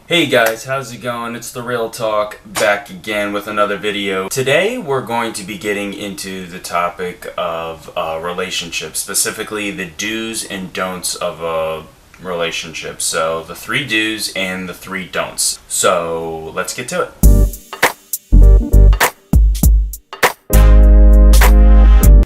Hey guys, how's it going? It's The Real Talk, back again with another video. Today we're going to be getting into the topic of relationships, specifically the do's and don'ts of a relationship. So the 3 do's and the 3 don'ts. So let's get to it.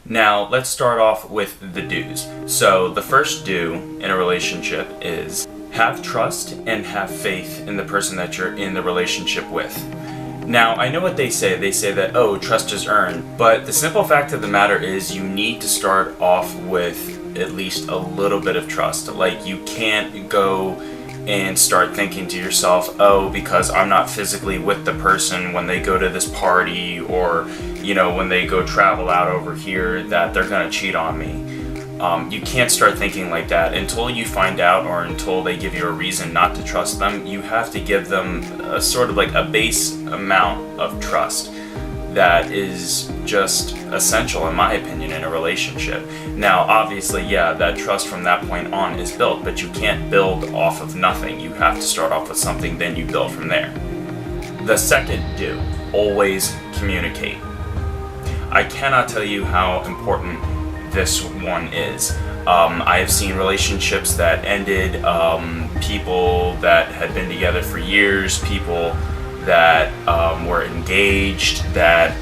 Now let's start off with the do's. So the first do in a relationship is have trust and have faith in the person that you're in the relationship with. Now, I know what they say. They say that, oh, trust is earned. But the simple fact of the matter is you need to start off with at least a little bit of trust. Like, you can't go and start thinking to yourself, oh, because I'm not physically with the person when they go to this party or, you know, when they go travel out over here, that they're going to cheat on me. You can't start thinking like that until you find out, or until they give you a reason not to trust them. You have to give them a sort of like a base amount of trust that is just essential, in my opinion, in a relationship. Now, obviously, yeah, that trust from that point on is built, but you can't build off of nothing. You have to start off with something, then you build from there. The second do, always communicate. I cannot tell you how important this one is. I have seen relationships that ended, people that had been together for years, people that were engaged that,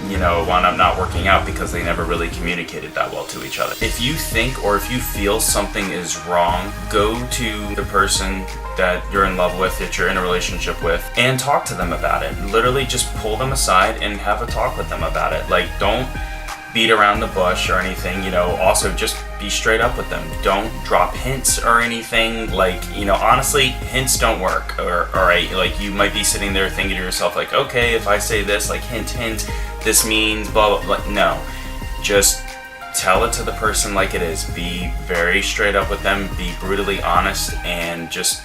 you know, wound up not working out because they never really communicated that well to each other. If you think or if you feel something is wrong, go to the person that you're in love with, that you're in a relationship with, and talk to them about it. Literally just pull them aside and have a talk with them about it. Like, don't beat around the bush or anything, you know. Also, just be straight up with them. Don't drop hints or anything. Like, you know, honestly, hints don't work. Or, alright, like, you might be sitting there thinking to yourself, like, okay, if I say this, like, hint, hint, this means blah, blah, blah. No. Just tell it to the person like it is. Be very straight up with them. Be brutally honest and just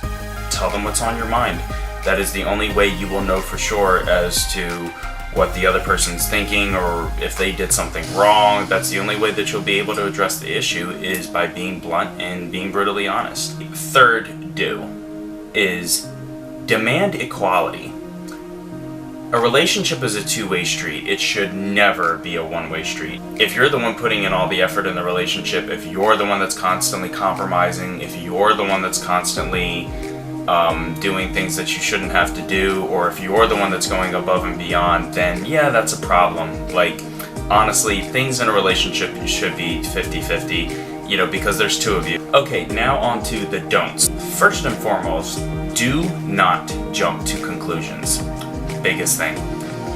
tell them what's on your mind. That is the only way you will know for sure as to what the other person's thinking, or if they did something wrong. That's the only way that you'll be able to address the issue, is by being blunt and being brutally honest. Third do is demand equality. A relationship is a two-way street. It should never be a one-way street. If you're the one putting in all the effort in the relationship, if you're the one that's constantly compromising, if you're the one that's constantly doing things that you shouldn't have to do, or if you're the one that's going above and beyond, then yeah, that's a problem. Like, honestly, things in a relationship should be 50-50, you know, because there's 2 of you. Okay, now on to the don'ts. First and foremost, do not jump to conclusions. Biggest thing.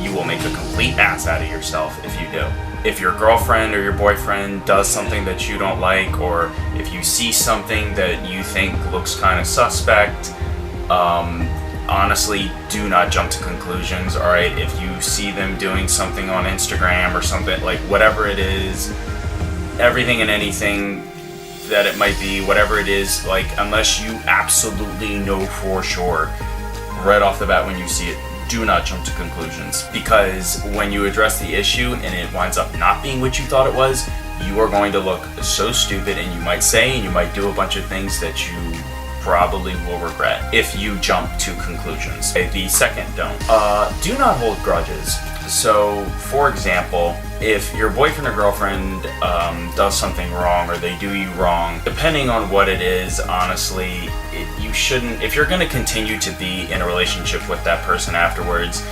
You will make a complete ass out of yourself if you do. If your girlfriend or your boyfriend does something that you don't like, or if you see something that you think looks kind of suspect, honestly, do not jump to conclusions, alright? If you see them doing something on Instagram or something, like whatever it is, everything and anything that it might be, whatever it is, like, unless you absolutely know for sure, right off the bat when you see it, do not jump to conclusions, because when you address the issue and it winds up not being what you thought it was, you are going to look so stupid, and you might say and you might do a bunch of things that you probably will regret if you jump to conclusions. Okay, the second don't. Do not hold grudges. So, for example, if your boyfriend or girlfriend does something wrong, or they do you wrong, depending on what it is, honestly, you shouldn't, if you're going to continue to be in a relationship with that person afterwards,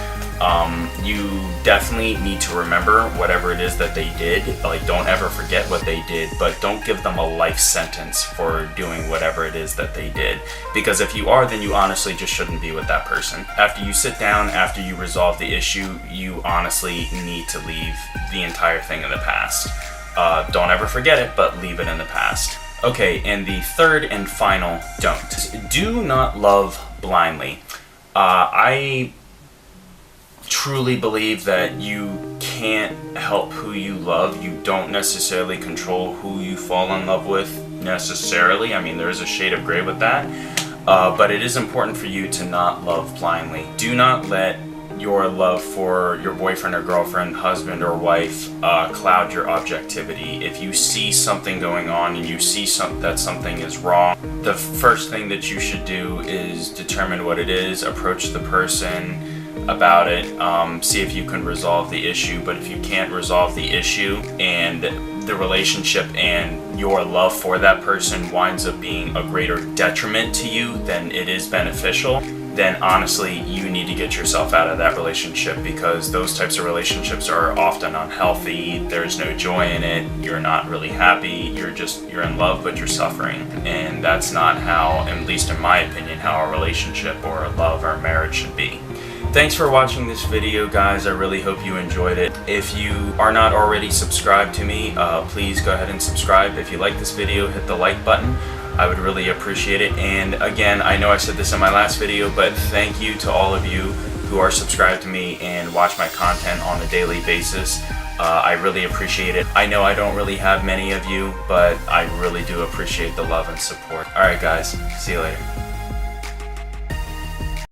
you definitely need to remember whatever it is that they did. Like, don't ever forget what they did, but don't give them a life sentence for doing whatever it is that they did. Because if you are, then you honestly just shouldn't be with that person. After you sit down, after you resolve the issue, you honestly need to leave the entire thing in the past. Don't ever forget it, but leave it in the past. Okay, and the third and final don't. Do not love blindly. I truly believe that you can't help who you love. You don't necessarily control who you fall in love with necessarily. I mean, there is a shade of gray with that. But it is important for you to not love blindly. Do not let your love for your boyfriend or girlfriend, husband or wife cloud your objectivity. If you see something going on and you see that something is wrong, the first thing that you should do is determine what it is, approach the person about it, see if you can resolve the issue. But if you can't resolve the issue and the relationship and your love for that person winds up being a greater detriment to you than it is beneficial, then honestly you need to get yourself out of that relationship, because those types of relationships are often unhealthy. There's no joy in it, you're not really happy, you're in love but you're suffering, and that's not how, at least in my opinion, how a relationship or a love or a marriage should be. Thanks for watching this video, guys. I really hope you enjoyed it. If you are not already subscribed to me, please go ahead and subscribe. If you like this video, hit the like button. I would really appreciate it. And again, I know I said this in my last video, but thank you to all of you who are subscribed to me and watch my content on a daily basis. I really appreciate it. I know I don't really have many of you, but I really do appreciate the love and support. Alright guys, see you later.